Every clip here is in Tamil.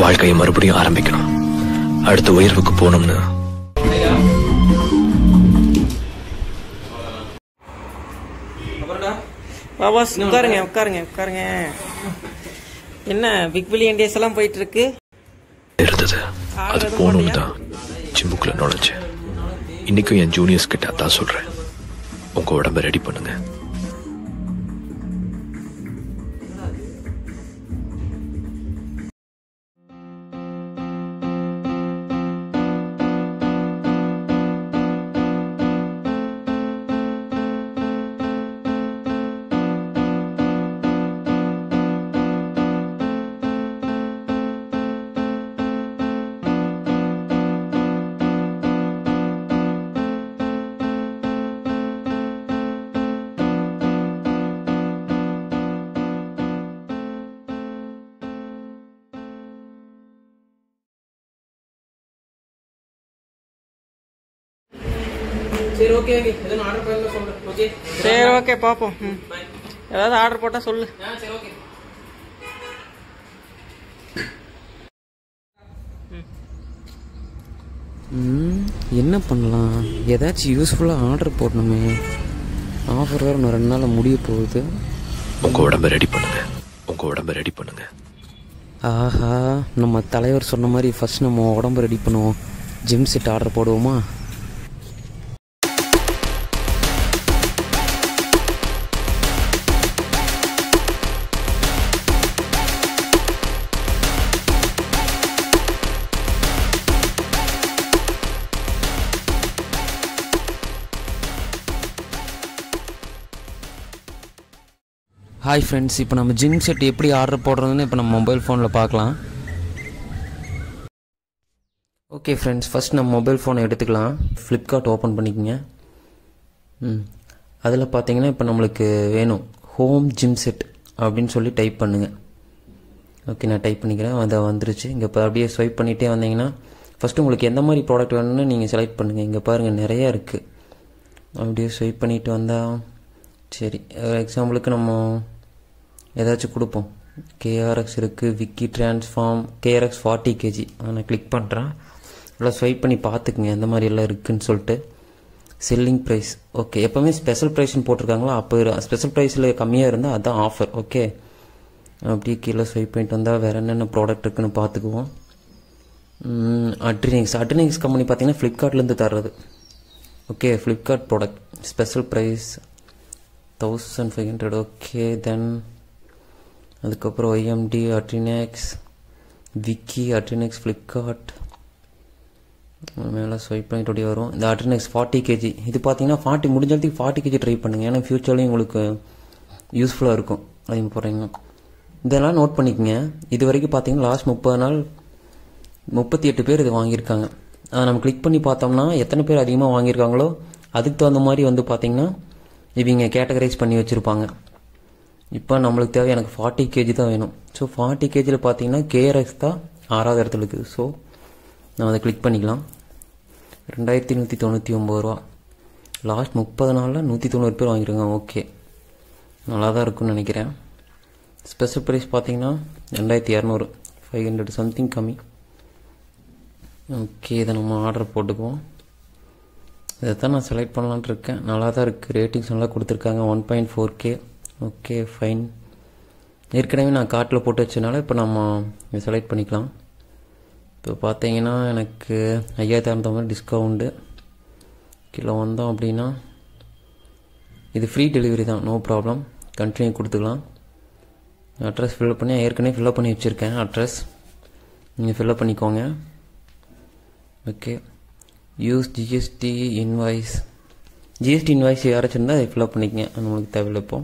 வாழ்க்கையை மறுபடியும் ஆரம்பிக்கணும். அடுத்த உயர்வுக்கு போகணும்னு பாபாஸ் உட்காருங்க உட்காருங்க உட்காருங்க. என்ன பிக் பில்லியன் டேஸ் எல்லாம் போயிட்டு இருக்கு இருந்தது. அது போகணும்னு தான் ஜிம்முக்குள்ள நுழைஞ்சேன். இன்னைக்கும் என் ஜூனியர்ஸ் கிட்ட அதான் சொல்றேன், உங்க உடம்ப ரெடி பண்ணுங்க. சரி ஓகே எதுவும் ஆர்டர் பண்ணல சொல்றேன். ஓகே சரி ஓகே பாப்போம். ஏதாவது ஆர்டர் போட்டா சொல்லு. சரி ஓகே. என்ன பண்ணலாம்? ஏதாச்சும் யூஸ்ஃபுல்லாக ஆர்டர் போடணுமே. ஆஃபர் வேறு இன்னும் 2 நாளில் முடிய போகுது. உங்க உடம்ப ரெடி பண்ணுங்க, உங்க உடம்ப ரெடி பண்ணுங்க. ஆஹா, நம்ம தலைவர் சொன்ன மாதிரி ஃபர்ஸ்ட் நம்ம உடம்பு ரெடி பண்ணுவோம். ஜிம் செட் ஆர்டர் போடுவோமா? ஹாய் ஃப்ரெண்ட்ஸ், இப்போ நம்ம ஜிம் செட் எப்படி ஆர்டர் போடுறதுன்னு இப்போ நம்ம மொபைல் ஃபோனில் பார்க்கலாம். ஓகே ஃப்ரெண்ட்ஸ், ஃபஸ்ட் நம்ம மொபைல் ஃபோனை எடுத்துக்கலாம். ஃப்ளிப்கார்ட் ஓப்பன் பண்ணிக்கோங்க. அதில் பார்த்தீங்கன்னா இப்போ நம்மளுக்கு வேணும் ஹோம் ஜிம் செட் அப்படின்னு சொல்லி டைப் பண்ணுங்கள். ஓகே, நான் டைப் பண்ணிக்கிறேன். அதை வந்துருச்சு. இங்கே இப்போ அப்படியே ஸ்வைப் பண்ணிகிட்டே வந்தீங்கன்னா ஃபஸ்ட்டு உங்களுக்கு எந்த மாதிரி ப்ராடக்ட் வேணும்னு நீங்கள் செலக்ட் பண்ணுங்கள். இங்கே பாருங்கள் நிறையா இருக்குது. அப்படியே ஸ்வைப் பண்ணிட்டு வந்தால் சரி, எக்ஸாம்பிளுக்கு நம்ம ஏதாச்சும் கொடுப்போம். KRX இருக்குது, விக்கி டிரான்ஸ்ஃபார்ம், KRX 40 kg. நான் கிளிக் பண்ணுறேன். எல்லாம் ஸ்வைப் பண்ணி பார்த்துக்குங்க எந்த மாதிரி எல்லாம் இருக்குதுன்னு சொல்லிட்டு. செல்லிங் ப்ரைஸ் ஓகே, எப்போவுமே ஸ்பெஷல் ப்ரைஸ்ன்னு போட்டிருக்காங்களோ அப்போ ஸ்பெஷல் ப்ரைஸில் கம்மியாக இருந்தால் அதுதான் ஆஃபர். ஓகே, அப்படியே கீழே ஸ்வைப் பண்ணிட்டு வந்தால் வேறு என்னென்ன ப்ராடக்ட் இருக்குதுன்னு பார்த்துக்குவோம். அட்ரினிக்ஸ் கம்பெனி பார்த்தீங்கன்னா ஃப்ளிப்கார்ட்லேருந்து தர்றது. Okay, Flipkart product special price 1500. Okay, then அதுக்கப்புறம் OMD, அட்ரினெக்ஸ், விக்கி, அட்ரினெக்ஸ், ஃப்ளிப்கார்ட் மேலே ஸ்வைப் பண்ணிட்டு அப்படியே வரும். இந்த அட்ரினெக்ஸ் 40 kg இது பார்த்தீங்கன்னா 40 முடிஞ்சதுக்கு 40 kg ட்ரை பண்ணுங்கள். ஏன்னா ஃப்யூச்சர்லேயும் உங்களுக்கு யூஸ்ஃபுல்லாக இருக்கும். அதிகம் போகிறீங்க இதெல்லாம் நோட் பண்ணிக்கோங்க. இது வரைக்கும் பார்த்தீங்கன்னா லாஸ்ட் 30 நாள் 38 பேர் இது வாங்கியிருக்காங்க. அதை நம்ம கிளிக் பண்ணி பார்த்தோம்னா எத்தனை பேர் அதிகமாக வாங்கியிருக்காங்களோ அதுக்கு தகுந்த மாதிரி வந்து பார்த்தீங்கன்னா இவங்க கேட்டகரைஸ் பண்ணி வச்சுருப்பாங்க. இப்போ நம்மளுக்கு தேவை எனக்கு 40 kg தான் வேணும். ஸோ 40 kgயில் பார்த்தீங்கன்னா KRX தான் 6வது இடத்துல இருக்குது. ஸோ நம்ம அதை கிளிக் பண்ணிக்கலாம். 2199 ரூபா. லாஸ்ட் 30 நாளில் 190 பேர் வாங்கியிருக்காங்க. ஓகே, நல்லா தான் இருக்குன்னு நினைக்கிறேன். ஸ்பெஷல் ப்ரைஸ் பார்த்தீங்கன்னா 2200, 500 சம்திங் கம்மி. ஓகே, இதை நம்ம ஆர்டர் போட்டுக்குவோம். இதை தான் நான் செலக்ட் பண்ணலான்ட்டு இருக்கேன். நல்லா தான் இருக்குது. ரேட்டிங்ஸ் நல்லா கொடுத்துருக்காங்க. 1.4K. Okay fine. ஏற்கனவே நான் கார்ட்டில் போட்டு வச்சதுனால இப்போ நம்ம இதை செலக்ட் பண்ணிக்கலாம். இப்போ பார்த்தீங்கன்னா எனக்கு 5000 டிஸ்கவுண்ட்டு. கீழே வந்தோம் அப்படின்னா இது ஃப்ரீ டெலிவரி தான், நோ ப்ராப்ளம். கண்டினியூ கொடுத்துக்கலாம். அட்ரஸ் ஃபில்அப் பண்ணி ஏற்கனவே ஃபில்அப் பண்ணி வச்சுருக்கேன். அட்ரஸ் நீங்கள் ஃபில்அப் பண்ணிக்கோங்க. ஓகே, யூஸ் ஜிஎஸ்டி இன்வாய்ஸ் யாராச்சும் இருந்தால் அதை ஃபில்அப் பண்ணிக்கங்க. நம்மளுக்கு தேவையில்லை இப்போ.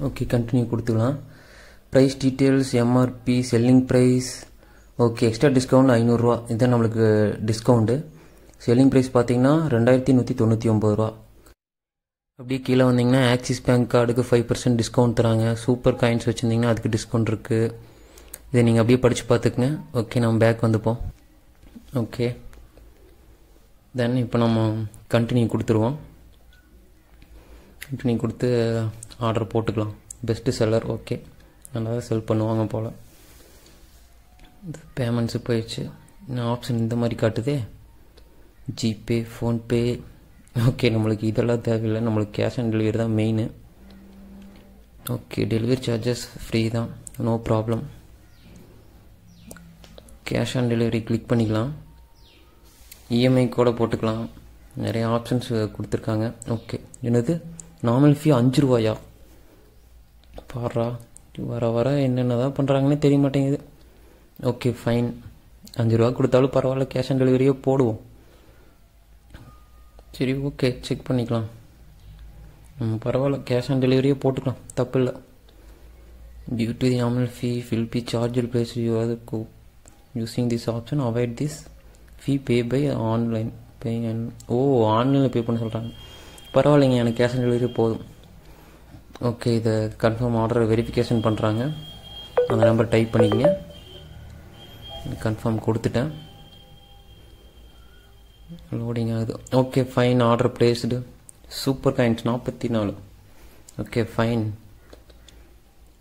ஓகே, கண்டினியூ கொடுத்துக்கலாம். Price details, MRP, selling price. Okay, extra discount 500 ரூபா. இதுதான் நம்மளுக்கு டிஸ்கவுண்ட்டு. செல்லிங் ப்ரைஸ் பார்த்தீங்கன்னா 2199 ரூபா. அப்படியே கீழே வந்தீங்கன்னா ஆக்சிஸ் பேங்க் கார்டுக்கு 5% டிஸ்கவுண்ட் தராங்க. சூப்பர் காயின்ஸ் வச்சுருந்தீங்கன்னா அதுக்கு டிஸ்கவுண்ட் இருக்குது. இதை நீங்கள் அப்படியே படித்து பார்த்துக்குங்க. ஓகே, நம்ம பேக் வந்துப்போம். ஓகே, தென் இப்போ நம்ம கண்டினியூ கொடுத்துருவோம். கண்டினியூ கொடுத்து ஆர்டர் போட்டுக்கலாம். Best seller. ஓகே, நல்லா தான் செல் பண்ணுவாங்க போல். பேமெண்ட்ஸு போயிடுச்சு. இன்னும் ஆப்ஷன் இந்த மாதிரி காட்டுதே, ஜிபே, ஃபோன்பே. ஓகே, நம்மளுக்கு இதெல்லாம் தேவையில்லை, நம்மளுக்கு கேஷ் ஆன் டெலிவரி தான் main. Okay, delivery charges free தான், no problem. Cash on delivery click பண்ணிக்கலாம். இஎம்ஐ கூட போட்டுக்கலாம். நிறைய ஆப்ஷன்ஸ் கொடுத்துருக்காங்க. ஓகே, என்னது நார்மல் ஃபீ 5 ரூபாயா? பாரா, வர வர என்னென்ன தான் பண்ணுறாங்கன்னே தெரிய மாட்டேங்குது. ஓகே ஃபைன், 5 ரூபா கொடுத்தாலும் பரவாயில்ல, கேஷ் ஆன் டெலிவரியே போடுவோம். சரி ஓகே, செக் பண்ணிக்கலாம். பரவாயில்ல, கேஷ் ஆன் டெலிவரியே போட்டுக்கலாம், தப்பு இல்லை. Due to the normal fee will be charge place you are using this option, avoid this fee pay by online paying. ஓ, ஆன்லைனில் பே பண்ண சொல்கிறாங்க. பரவாயில்லைங்க, எனக்கு கேஷ் ஆன் டெலிவரி போதும். ஓகே, இதை கன்ஃபார்ம் ஆர்டரை வெரிஃபிகேஷன் பண்ணுறாங்க. அந்த நம்பர் டைப் பண்ணிக்கங்க. கன்ஃபார்ம் கொடுத்துட்டேன், லோடிங் ஆகுது. Okay fine, order placed. Super coins 44. Okay fine,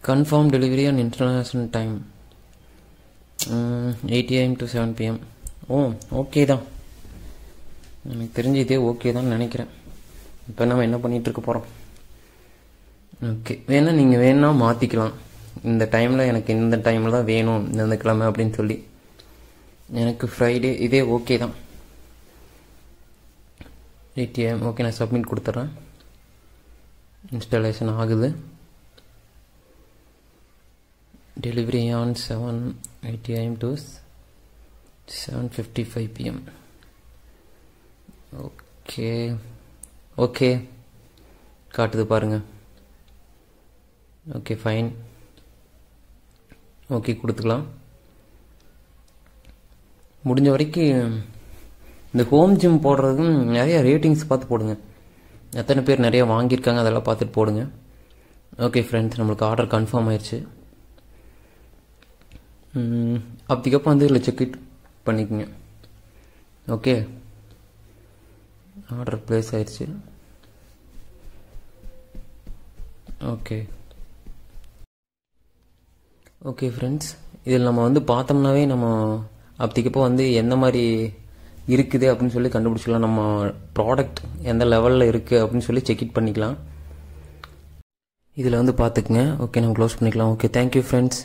confirm delivery on international time 8 AM to 7 PM. O okay தான், எனக்கு தெரிஞ்சு இதே ஓகே தான் நினைக்கிறேன். இப்போ நம்ம என்ன பண்ணிகிட்டு இருக்க போகிறோம்? ஓகே, வேணால் நீங்கள் வேணால் மாற்றிக்கலாம். இந்த டைமில் எனக்கு இந்த டைமில் தான் வேணும், இந்த கிழமை அப்படின்னு சொல்லி. எனக்கு ஃப்ரைடே இதே ஓகே தான், 8 AM. ஓகே, நான் சப்மிட் கொடுத்துட்றேன். இன்ஸ்டாலேஷன் ஆகுது. Delivery on 8 AM to 7:55 PM. Okay okay, காட்டுது பாருங்கள். ஓகே ஃபைன், ஓகே கொடுத்துக்கலாம். முடிஞ்ச வரைக்கும் இந்த ஹோம் ஜிம் போடுறதும் நிறைய ரேட்டிங்ஸ் பார்த்து போடுங்க. எத்தனை பேர் நிறைய வாங்கியிருக்காங்க அதெல்லாம் பார்த்துட்டு போடுங்க. ஓகே ஃப்ரெண்ட்ஸ், நம்மளுக்கு ஆர்டர் கன்ஃபார்ம் ஆயிடுச்சு. அப்படிக்கப்போ வந்து இதில் செக் இட் பண்ணிக்கோங்க. ஓகே, ஆர்டர் ப்ளேஸ் ஆயிடுச்சு. ஓகே ஓகே ஃப்ரெண்ட்ஸ், இதில் நம்ம வந்து பார்த்தோம்னாவே நம்ம அப்படிக்கப்போ வந்து எந்த மாதிரி இருக்குது அப்படின்னு சொல்லி கண்டுபிடிச்சிக்கலாம். நம்ம ப்ராடக்ட் எந்த லெவலில் இருக்குது அப்படின்னு சொல்லி செக் இட் பண்ணிக்கலாம். இதில் வந்து பார்த்துக்குங்க. ஓகே, நம்ம க்ளோஸ் பண்ணிக்கலாம். Okay, thank you friends.